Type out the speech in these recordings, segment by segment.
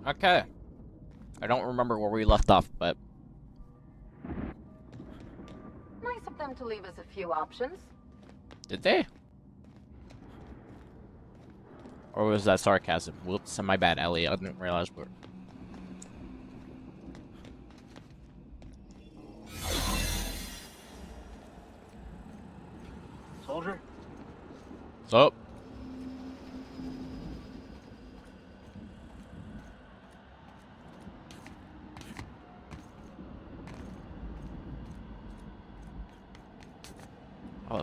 Okay. I don't remember where we left off, but... Nice of them to leave us a few options. Did they? Or was that sarcasm? Whoops, my bad, Ellie. I didn't realize we're... Soldier? What's up? Oh.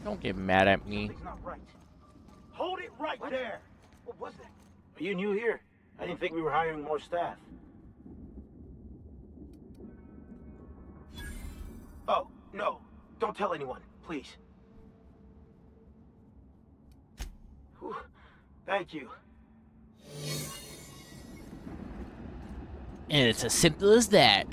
Don't get mad at me. Something's not right. Hold it right there! What was that? Are you new here? I didn't think we were hiring more staff. Oh, no. Don't tell anyone, please. Whew. Thank you. And it's as simple as that.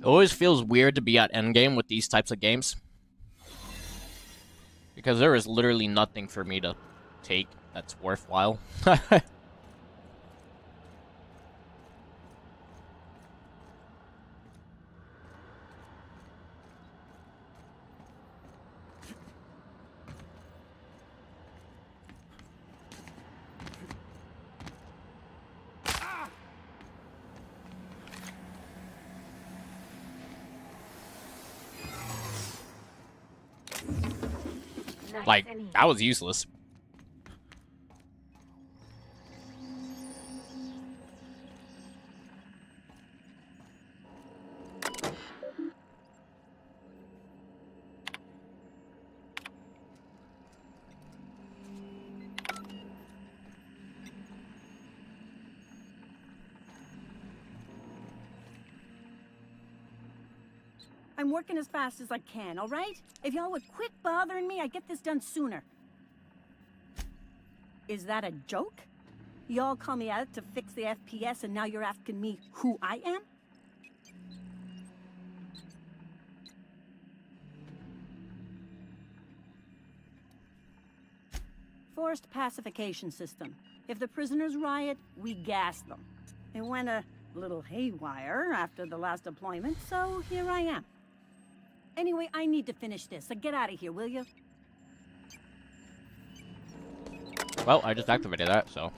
It always feels weird to be at endgame with these types of games. Because there is literally nothing for me to take that's worthwhile. Like, that was useless. I'm working as fast as I can, all right? If y'all would quit bothering me, I'd get this done sooner. Is that a joke? Y'all call me out to fix the FPS and now you're asking me who I am? Forced pacification system. If the prisoners riot, we gas them. It went a little haywire after the last deployment, so here I am. Anyway, I need to finish this, so get out of here, will you? Well, I just activated that, so...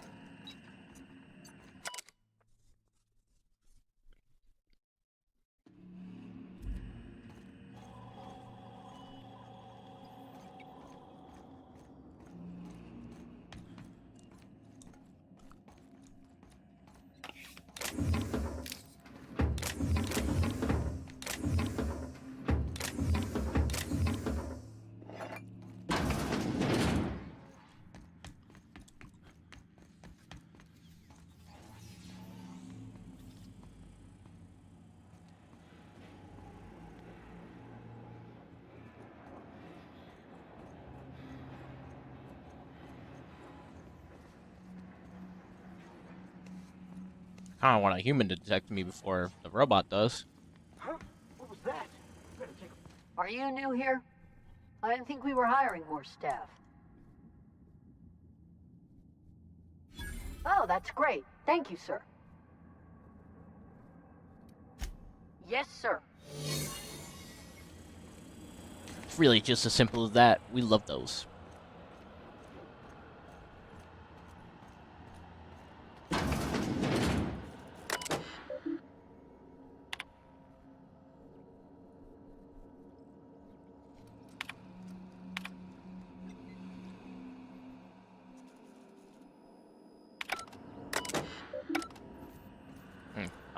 I don't want a human to detect me before the robot does. Huh? What was that? Better take Are you new here? I didn't think we were hiring more staff. Oh, that's great. Thank you, sir. Yes, sir. It's really just as simple as that. We love those.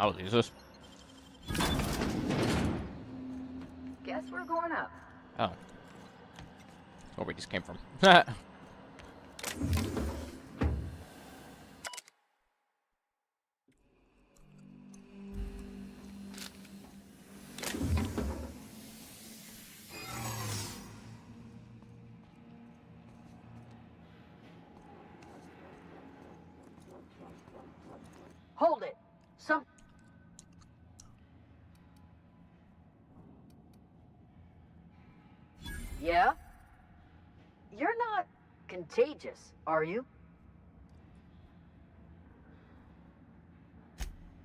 I will use this. Guess we're going up. Oh. Where we just came from. Hold it. Yeah? You're not contagious, are you?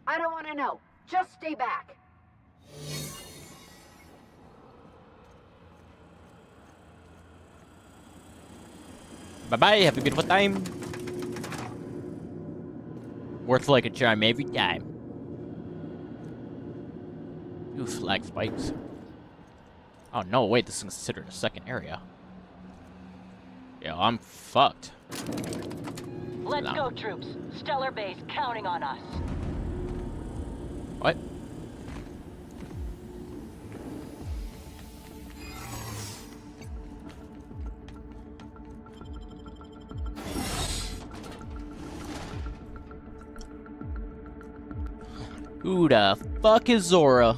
I don't want to know. Just stay back. Bye-bye, have a beautiful time. Worth like a charm every time. Ooh, flag spikes. Oh no, wait, this is considered a second area. Yeah, I'm fucked. Let's go, troops. Stellar Base counting on us. What? Who the fuck is Zora?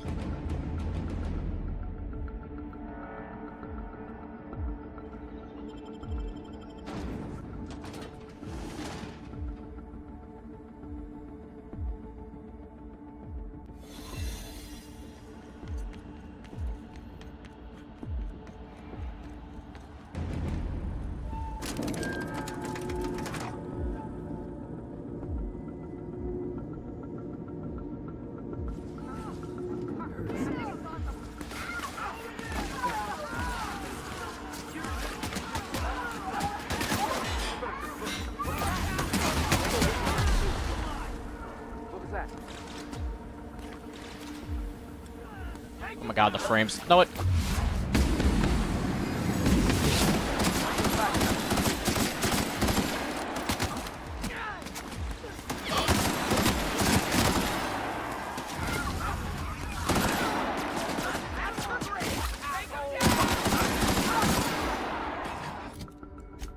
Oh my god, the frames. No, it.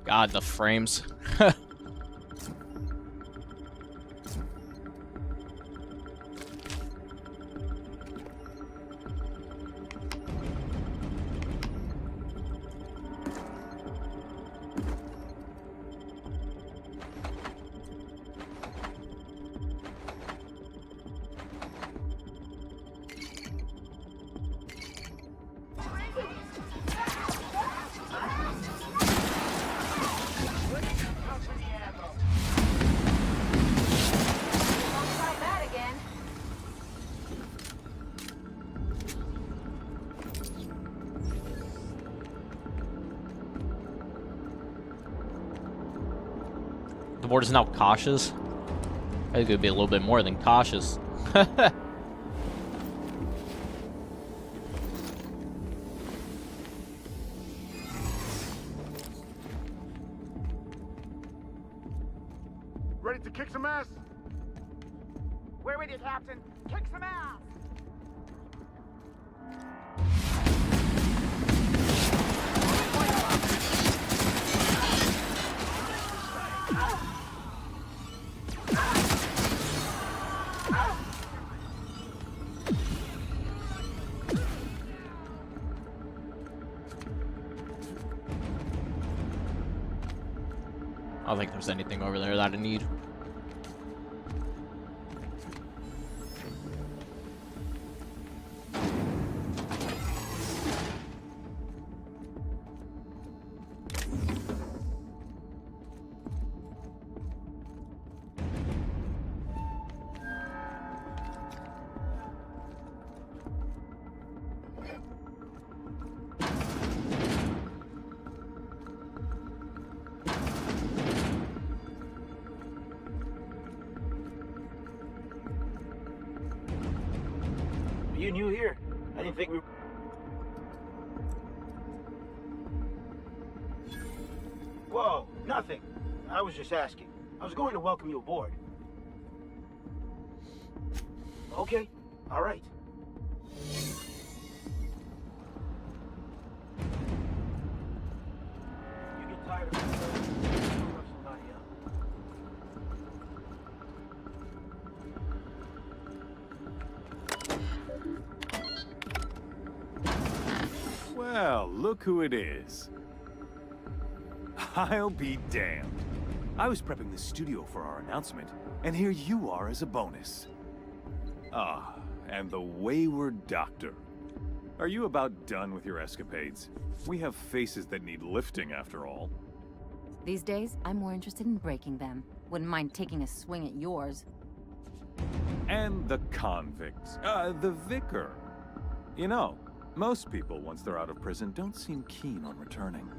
God, the frames. The board is now cautious. I think it would be a little bit more than cautious. Ready to kick some ass? We're with you, Captain. Kick some ass! I don't think there's anything over there that I need. You new here? I didn't think we... Whoa, nothing. I was just asking. I was going to welcome you aboard. Okay, all right. Well, look who it is. I'll be damned. I was prepping the studio for our announcement, and here you are as a bonus. Ah, and the wayward doctor. Are you about done with your escapades? We have faces that need lifting, after all. These days, I'm more interested in breaking them. Wouldn't mind taking a swing at yours. And the convict, the vicar. You know, most people, once they're out of prison, don't seem keen on returning.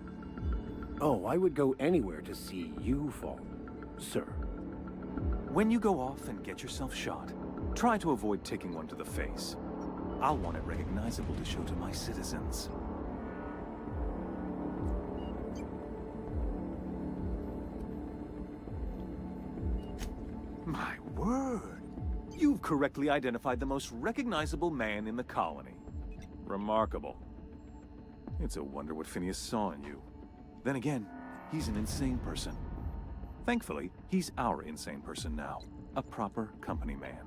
Oh, I would go anywhere to see you fall, sir. When you go off and get yourself shot, try to avoid taking one to the face. I'll want it recognizable to show to my citizens. My word! You've correctly identified the most recognizable man in the colony. Remarkable. It's a wonder what Phineas saw in you. Then again, he's an insane person. Thankfully, he's our insane person now. A proper company man.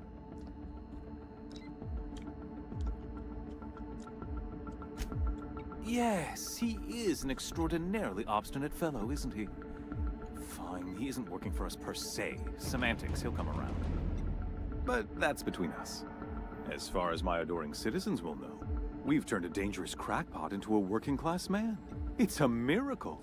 Yes, he is an extraordinarily obstinate fellow, isn't he? Fine, he isn't working for us per se. Semantics, he'll come around. But that's between us. As far as my adoring citizens will know, we've turned a dangerous crackpot into a working-class man. It's a miracle.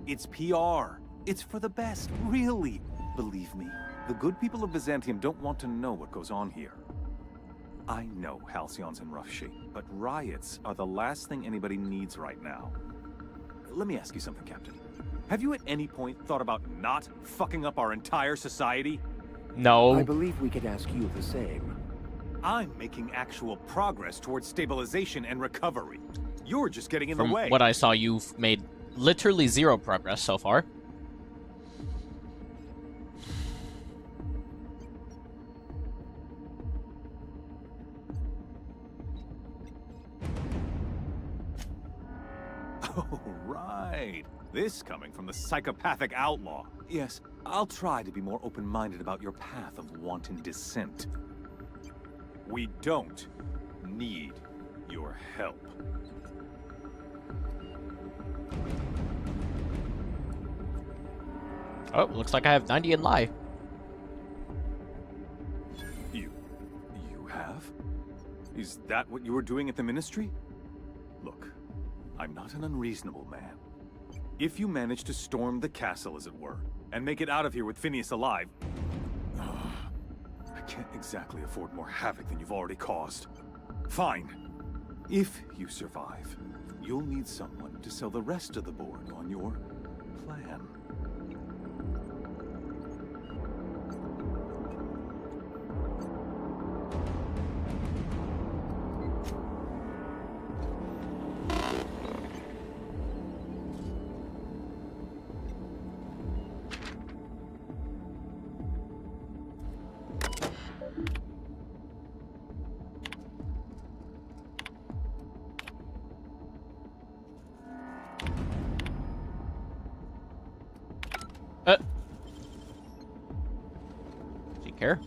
It's PR. It's for the best, really. Believe me, the good people of Byzantium don't want to know what goes on here. I know Halcyon's in rough shape, but riots are the last thing anybody needs right now. Let me ask you something, Captain. Have you at any point thought about not fucking up our entire society? No. I believe we could ask you the same. I'm making actual progress towards stabilization and recovery. You're just getting in From the way. what I saw, you've made literally zero progress so far. Oh, right. This coming from the psychopathic outlaw. Yes, I'll try to be more open-minded about your path of wanton dissent. We don't need your help. Oh, looks like I have 90 in lie. You have? Is that what you were doing at the Ministry? Look, I'm not an unreasonable man. If you manage to storm the castle, as it were, and make it out of here with Phineas alive, I can't exactly afford more havoc than you've already caused. Fine. If you survive, you'll need someone to sell the rest of the board on your plan. Do you care?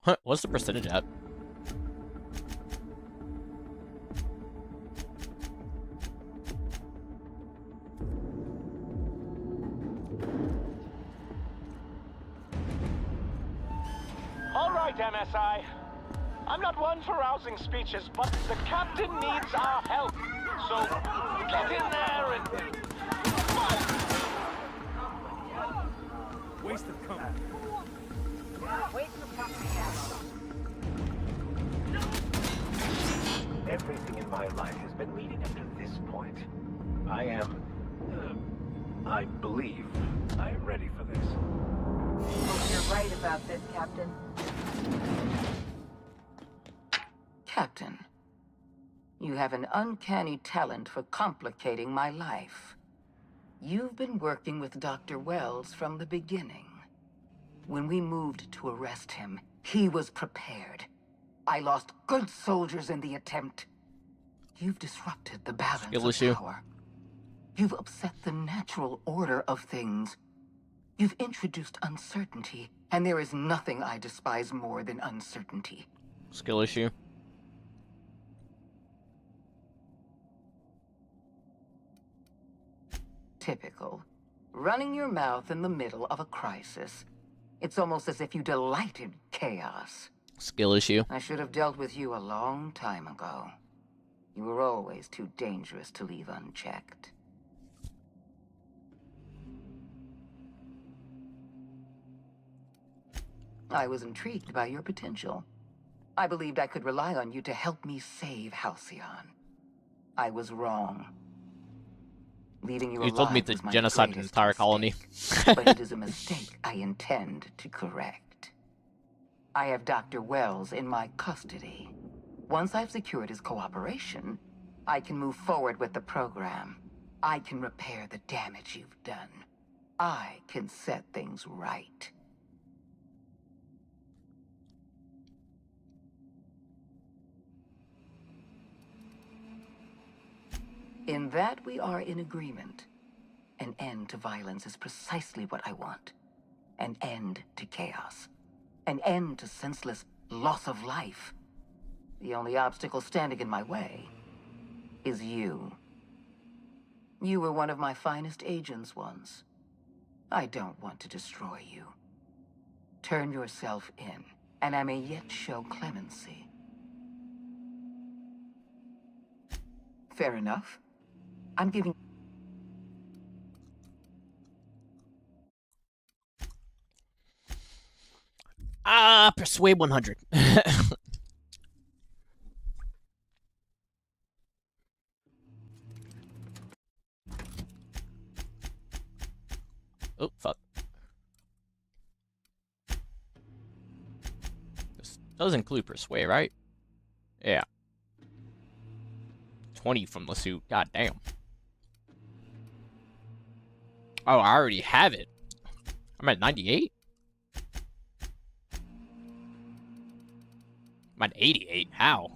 Huh, what's the percentage at? All right, MSI. I'm not one for rousing speeches, but the captain needs our help. So get in there and... Waste of cover. Everything in my life has been leading up to this point. I believe I'm ready for this. Hope you're right about this, Captain. Captain, you have an uncanny talent for complicating my life. you've been working with Dr. Wells from the beginning. When we moved to arrest him, he was prepared. I lost good soldiers in the attempt. You've disrupted the balance Skill of issue. power. You've upset the natural order of things. You've introduced uncertainty, and there is nothing I despise more than uncertainty. Skill issue. Typical. Running your mouth in the middle of a crisis. It's almost as if you delight in chaos. Skill issue. I should have dealt with you a long time ago. You were always too dangerous to leave unchecked. I was intrigued by your potential. I believed I could rely on you to help me save Halcyon. I was wrong. Leaving you You told me alive to was my genocide the greatest entire colony. mistake, but it is a mistake I intend to correct. I have Dr. Wells in my custody. Once I've secured his cooperation, I can move forward with the program. I can repair the damage you've done. I can set things right. In that we are in agreement. An end to violence is precisely what I want. An end to chaos. An end to senseless loss of life. The only obstacle standing in my way is you. You were one of my finest agents once. I don't want to destroy you. Turn yourself in, and I may yet show clemency. Fair enough. I'm giving... Persuade 100. Oh, fuck. This does include persuade, right? Yeah. 20 from the suit. God damn. Oh, I already have it. I'm at 98? I'm at 88. How?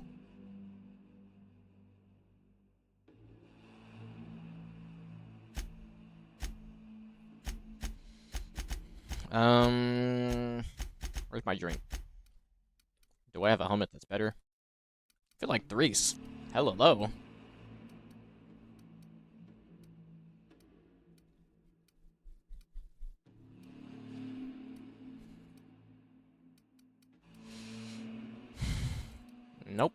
Where's my drink? Do I have a helmet that's better? I feel like 3's hella low. Nope.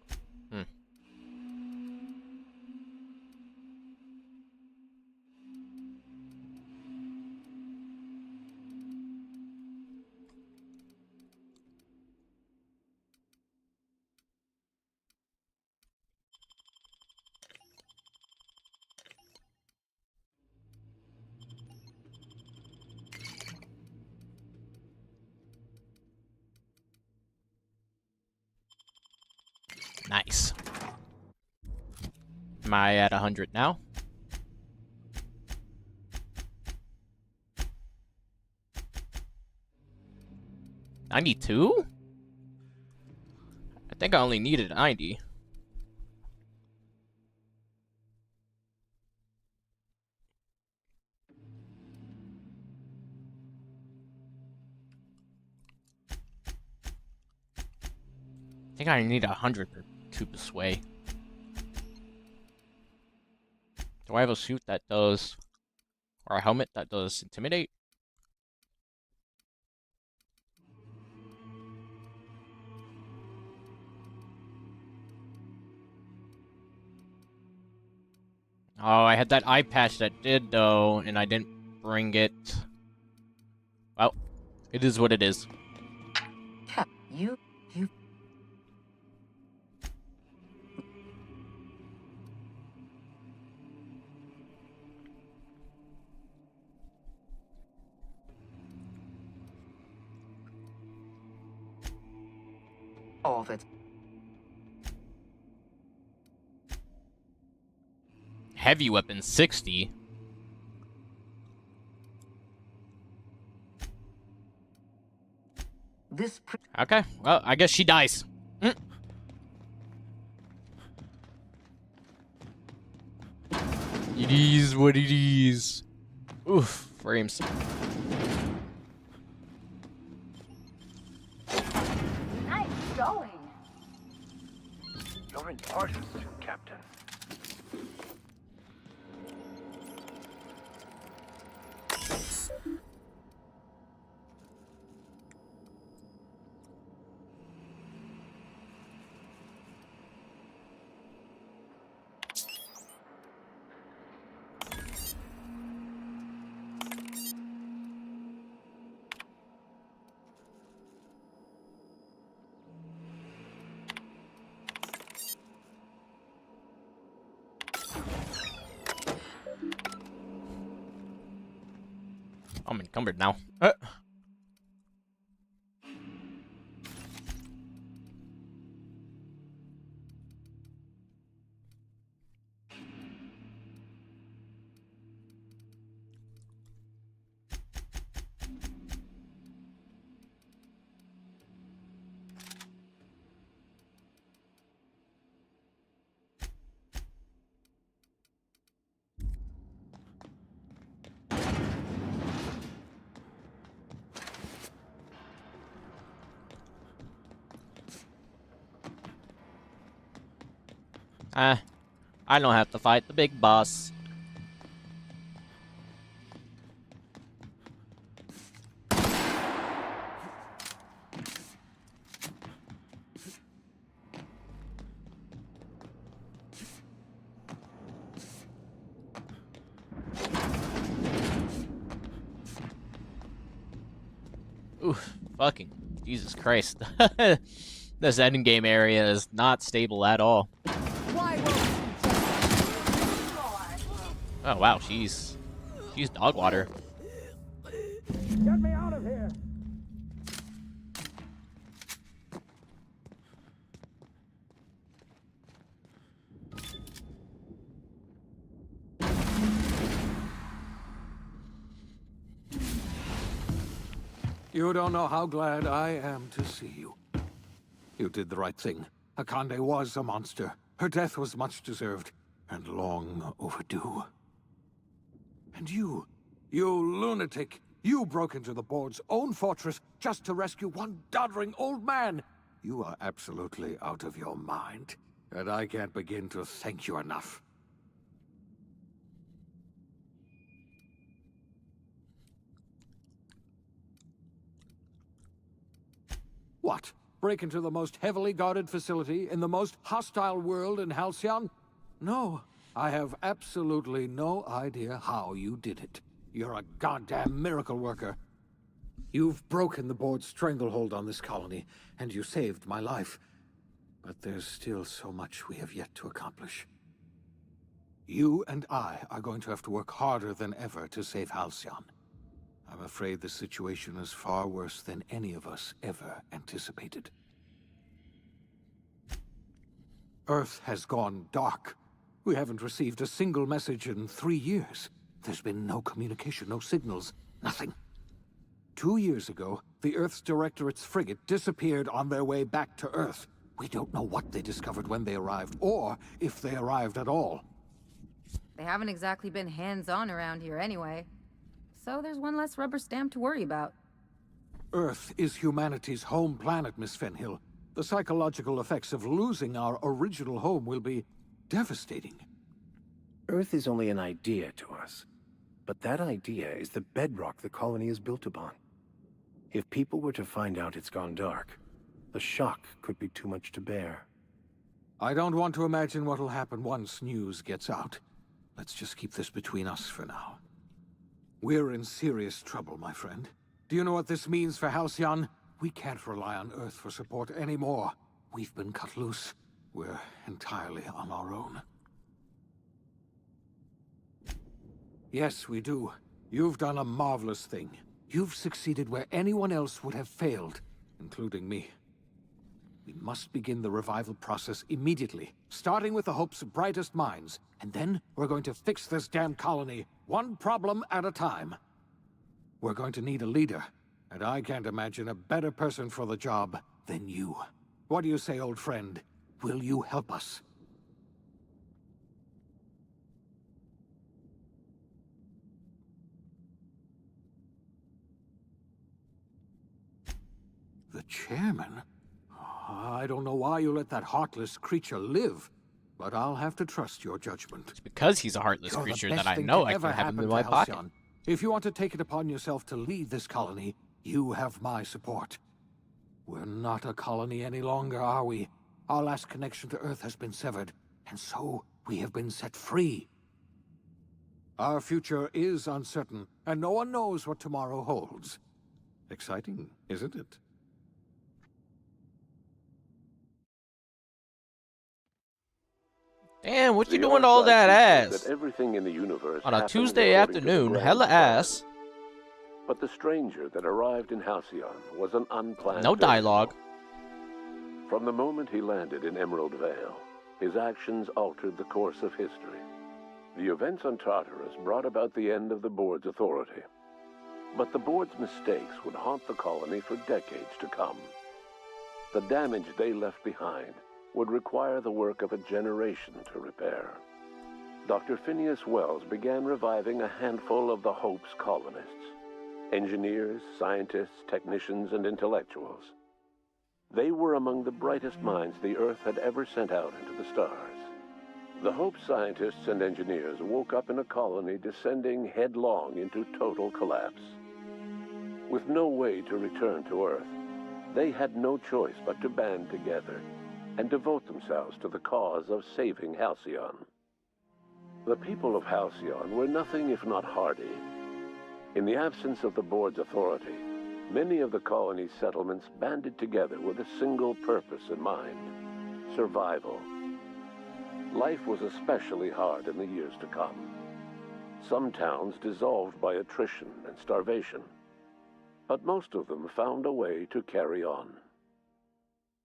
Nice. Am I at 100 now? $92? I think I only needed 90. I think I need 100 to persuade. Do I have a suit that does, or a helmet that does intimidate? Oh, I had that eye patch that did though, and I didn't bring it. Well, it is what it is. You... All that... Heavy weapon 60. This Okay, well, I guess she dies. Mm. It is what it is. Oof, frames. Nice going. You're important, Captain. I'm encumbered now. I don't have to fight the big boss. Oof, fucking Jesus Christ. This endgame area is not stable at all. Oh wow, she's dog water. Get me out of here! You don't know how glad I am to see you. You did the right thing. Akande was a monster. Her death was much deserved, and long overdue. And you lunatic, you broke into the board's own fortress just to rescue one doddering old man. You are absolutely out of your mind, and I can't begin to thank you enough. What? Break into the most heavily guarded facility in the most hostile world in Halcyon? No, I have absolutely no idea how you did it. You're a goddamn miracle worker. You've broken the board's stranglehold on this colony, and you saved my life. But there's still so much we have yet to accomplish. You and I are going to have to work harder than ever to save Halcyon. I'm afraid the situation is far worse than any of us ever anticipated. Earth has gone dark. We haven't received a single message in 3 years. There's been no communication, no signals, nothing. 2 years ago, the Earth's Directorate's frigate disappeared on their way back to Earth. We don't know what they discovered when they arrived, or if they arrived at all. They haven't exactly been hands-on around here anyway. So there's one less rubber stamp to worry about. Earth is humanity's home planet, Miss Fenhill. The psychological effects of losing our original home will be devastating. Earth is only an idea to us. But that idea is the bedrock the colony is built upon. If people were to find out it's gone dark, the shock could be too much to bear. I don't want to imagine what'll happen once news gets out. Let's just keep this between us for now. We're in serious trouble, my friend. Do you know what this means for Halcyon? We can't rely on Earth for support anymore. We've been cut loose. We're entirely on our own. Yes, we do. You've done a marvelous thing. You've succeeded where anyone else would have failed, including me. We must begin the revival process immediately, starting with the hope's brightest minds, and then we're going to fix this damn colony, one problem at a time. We're going to need a leader, and I can't imagine a better person for the job than you. What do you say, old friend? Will you help us? The chairman? I don't know why you let that heartless creature live, but I'll have to trust your judgment. It's because he's a heartless You're the creature best that I thing know to I ever can have him happen in to my pocket. Halcyon. If you want to take it upon yourself to lead this colony, you have my support. We're not a colony any longer, are we? Our last connection to Earth has been severed, and so we have been set free. Our future is uncertain, and no one knows what tomorrow holds. Exciting, isn't it? Damn, what you The doing to all RSI that teaches ass? that everything in the universe On a happened Tuesday according to the afternoon, grand hella plan. ass. But the stranger that arrived in Halcyon was an unplanned No visit. dialogue. From the moment he landed in Emerald Vale, his actions altered the course of history. The events on Tartarus brought about the end of the Board's authority. But the Board's mistakes would haunt the colony for decades to come. The damage they left behind would require the work of a generation to repair. Dr. Phineas Wells began reviving a handful of the Hope's colonists. Engineers, scientists, technicians, and intellectuals. They were among the brightest minds the Earth had ever sent out into the stars. The Hope scientists and engineers woke up in a colony descending headlong into total collapse. With no way to return to Earth, they had no choice but to band together and devote themselves to the cause of saving Halcyon. The people of Halcyon were nothing if not hardy. In the absence of the Board's authority, many of the colony's settlements banded together with a single purpose in mind: survival. Life was especially hard in the years to come. Some towns dissolved by attrition and starvation, but most of them found a way to carry on.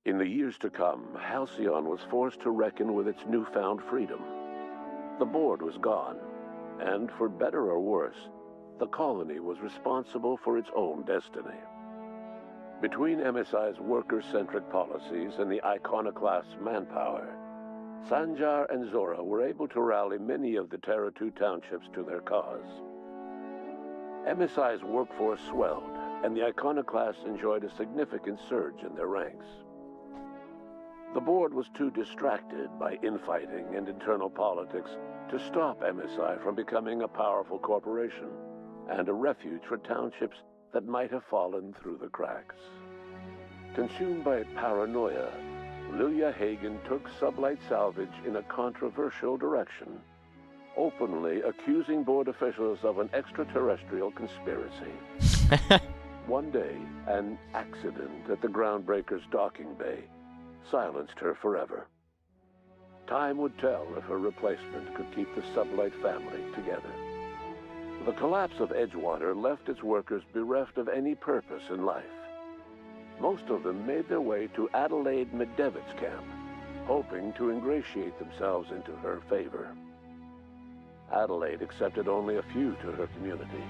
In the years to come, Halcyon was forced to reckon with its newfound freedom. The Board was gone, and for better or worse, the colony was responsible for its own destiny. Between MSI's worker-centric policies and the iconoclast's manpower, Sanjar and Zora were able to rally many of the Terra 2 townships to their cause. MSI's workforce swelled, and the iconoclasts enjoyed a significant surge in their ranks. The Board was too distracted by infighting and internal politics to stop MSI from becoming a powerful corporation and a refuge for townships that might have fallen through the cracks. Consumed by paranoia, Lilia Hagen took Sublight Salvage in a controversial direction, openly accusing Board officials of an extraterrestrial conspiracy. One day, an accident at the Groundbreaker's docking bay silenced her forever. Time would tell if her replacement could keep the Sublight family together. The collapse of Edgewater left its workers bereft of any purpose in life. Most of them made their way to Adelaide McDevitt's camp, hoping to ingratiate themselves into her favor. Adelaide accepted only a few to her community.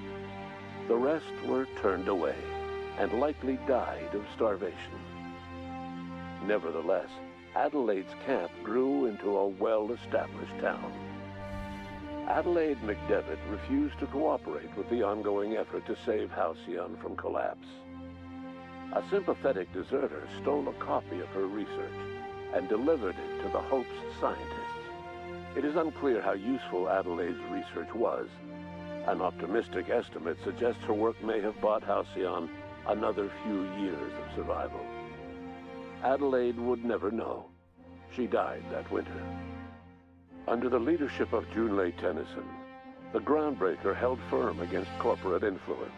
The rest were turned away and likely died of starvation. Nevertheless, Adelaide's camp grew into a well-established town. Adelaide McDevitt refused to cooperate with the ongoing effort to save Halcyon from collapse. A sympathetic deserter stole a copy of her research and delivered it to the Hope's scientists. It is unclear how useful Adelaide's research was. An optimistic estimate suggests her work may have bought Halcyon another few years of survival. Adelaide would never know. She died that winter. Under the leadership of Junlei Tennyson, the Groundbreaker held firm against corporate influence.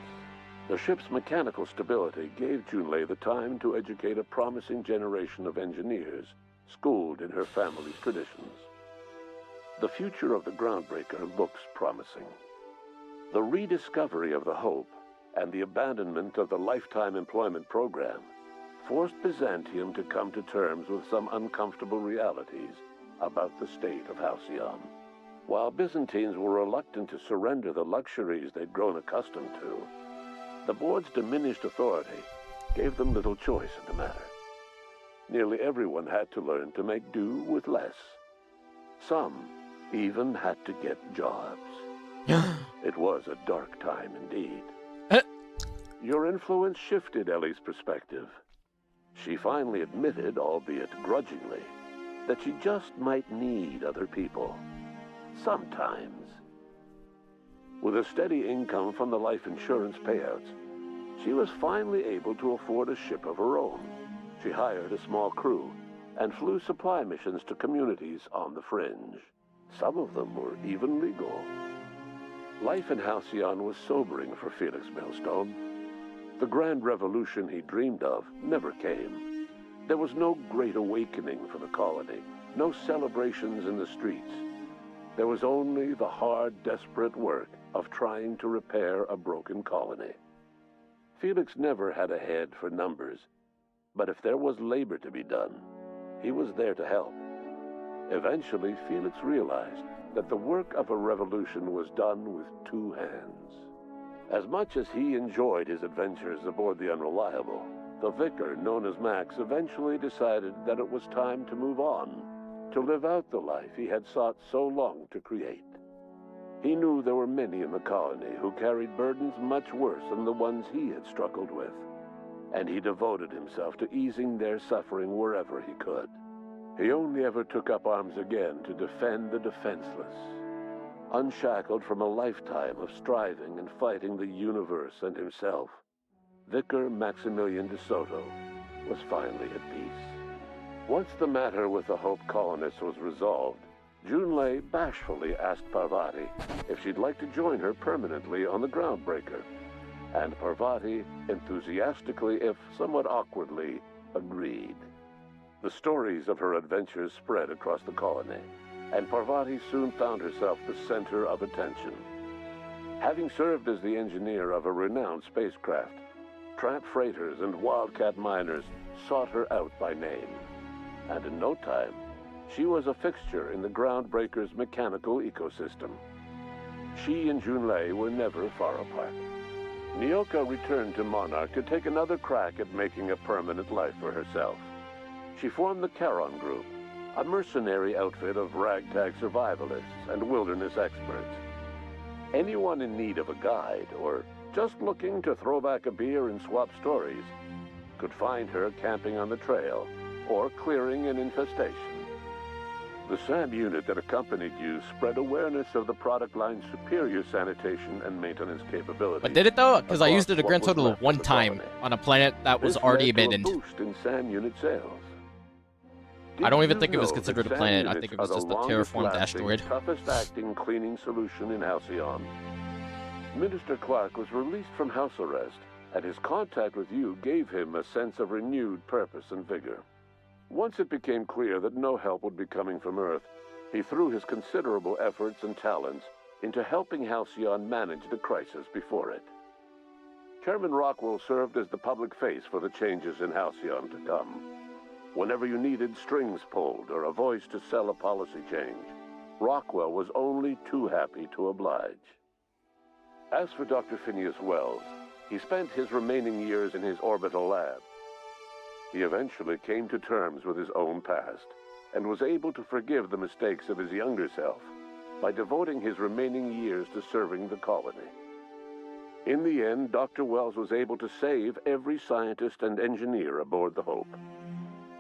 The ship's mechanical stability gave Junlei the time to educate a promising generation of engineers, schooled in her family's traditions. The future of the Groundbreaker looks promising. The rediscovery of the Hope and the abandonment of the lifetime employment program forced Byzantium to come to terms with some uncomfortable realities about the state of Halcyon. While Byzantines were reluctant to surrender the luxuries they'd grown accustomed to, The board's diminished authority gave them little choice in the matter. Nearly everyone had to learn to make do with less. Some even had to get jobs. It was a dark time indeed. Your influence shifted Ellie's perspective. She finally admitted, albeit grudgingly, that she just might need other people. Sometimes. With a steady income from the life insurance payouts, she was finally able to afford a ship of her own. She hired a small crew and flew supply missions to communities on the fringe. Some of them were even legal. Life in Halcyon was sobering for Felix Millstone. The grand revolution he dreamed of never came. There was no great awakening for the colony, no celebrations in the streets. There was only the hard, desperate work of trying to repair a broken colony. Felix never had a head for numbers, but if there was labor to be done, he was there to help. Eventually, Felix realized that the work of a revolution was done with two hands. As much as he enjoyed his adventures aboard the Unreliable, the vicar, known as Max, eventually decided that it was time to move on, to live out the life he had sought so long to create. He knew there were many in the colony who carried burdens much worse than the ones he had struggled with, and he devoted himself to easing their suffering wherever he could. He only ever took up arms again to defend the defenseless. Unshackled from a lifetime of striving and fighting the universe and himself, Vicar Maximilian de Soto was finally at peace. Once the matter with the Hope colonists was resolved, Junlei bashfully asked Parvati if she'd like to join her permanently on the Groundbreaker, and Parvati enthusiastically, if somewhat awkwardly, agreed. The stories of her adventures spread across the colony, and Parvati soon found herself the center of attention. Having served as the engineer of a renowned spacecraft, tramp freighters and wildcat miners sought her out by name, and in no time, she was a fixture in the Groundbreaker's mechanical ecosystem. She and Junlei were never far apart. Nyoka returned to Monarch to take another crack at making a permanent life for herself. She formed the Charon Group, a mercenary outfit of ragtag survivalists and wilderness experts. Anyone in need of a guide, or just looking to throw back a beer and swap stories, could find her camping on the trail or clearing an infestation. The SAM unit that accompanied you spread awareness of the product line's superior sanitation and maintenance capabilities. But did it though? Because I used it a grand total of one time on a planet that was already abandoned. Boost in SAM unit sales. I don't even think it was considered a planet. I think it was just a terraformed asteroid. Toughest acting cleaning solution in Halcyon. Minister Clark was released from house arrest, and his contact with you gave him a sense of renewed purpose and vigor. Once it became clear that no help would be coming from Earth, he threw his considerable efforts and talents into helping Halcyon manage the crisis before it. Chairman Rockwell served as the public face for the changes in Halcyon to come. Whenever you needed strings pulled or a voice to sell a policy change, Rockwell was only too happy to oblige. As for Dr. Phineas Wells, he spent his remaining years in his orbital lab. He eventually came to terms with his own past and was able to forgive the mistakes of his younger self by devoting his remaining years to serving the colony. In the end, Dr. Wells was able to save every scientist and engineer aboard the Hope.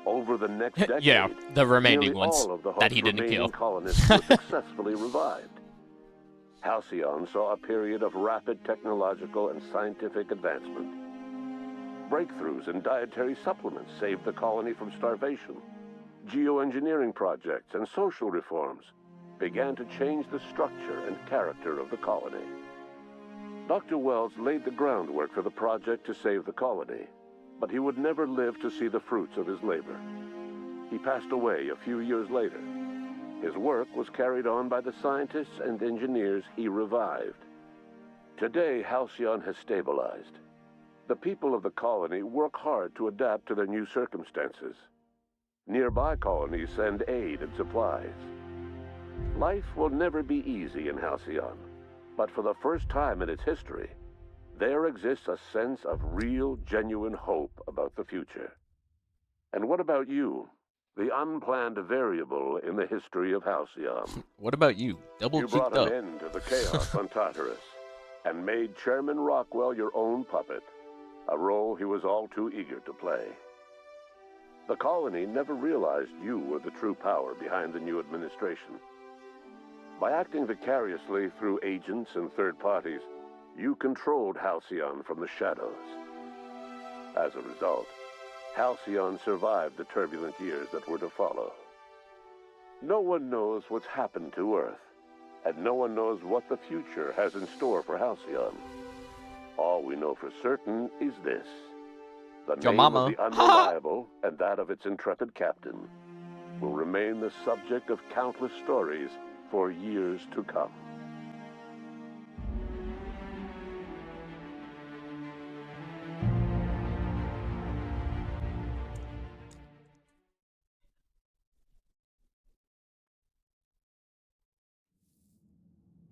Over the next decade, yeah, the remaining ones all of the that he Hope's didn't kill. remaining colonists were successfully revived. Halcyon saw a period of rapid technological and scientific advancement. Breakthroughs in dietary supplements saved the colony from starvation. Geoengineering projects and social reforms began to change the structure and character of the colony. Dr. Wells laid the groundwork for the project to save the colony, but he would never live to see the fruits of his labor. He passed away a few years later. His work was carried on by the scientists and engineers he revived. Today, Halcyon has stabilized. The people of the colony work hard to adapt to their new circumstances. Nearby colonies send aid and supplies. Life will never be easy in Halcyon, but for the first time in its history, there exists a sense of real, genuine hope about the future. And what about you? The unplanned variable in the history of Halcyon. What about you? Double You cheeked brought up. an end to the chaos on Tartarus, and made Chairman Rockwell your own puppet, a role he was all too eager to play. The colony never realized you were the true power behind the new administration. By acting vicariously through agents and third parties, you controlled Halcyon from the shadows. As a result, Halcyon survived the turbulent years that were to follow. No one knows what's happened to Earth, and no one knows what the future has in store for Halcyon. All we know for certain is this. The Your name mama. of the Unreliable and that of its intrepid captain will remain the subject of countless stories for years to come.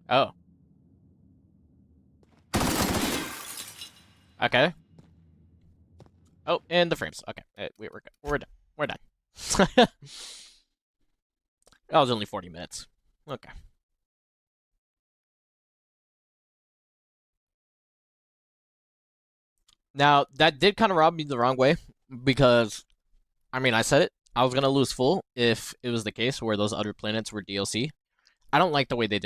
Oh. Okay. Oh, and the frames. Okay, we're good. We're done. We're done. That was only 40 minutes. Okay. Now, that did kind of rob me the wrong way, because, I mean, I said it. I was going to lose full if it was the case where those other planets were DLC. I don't like the way they did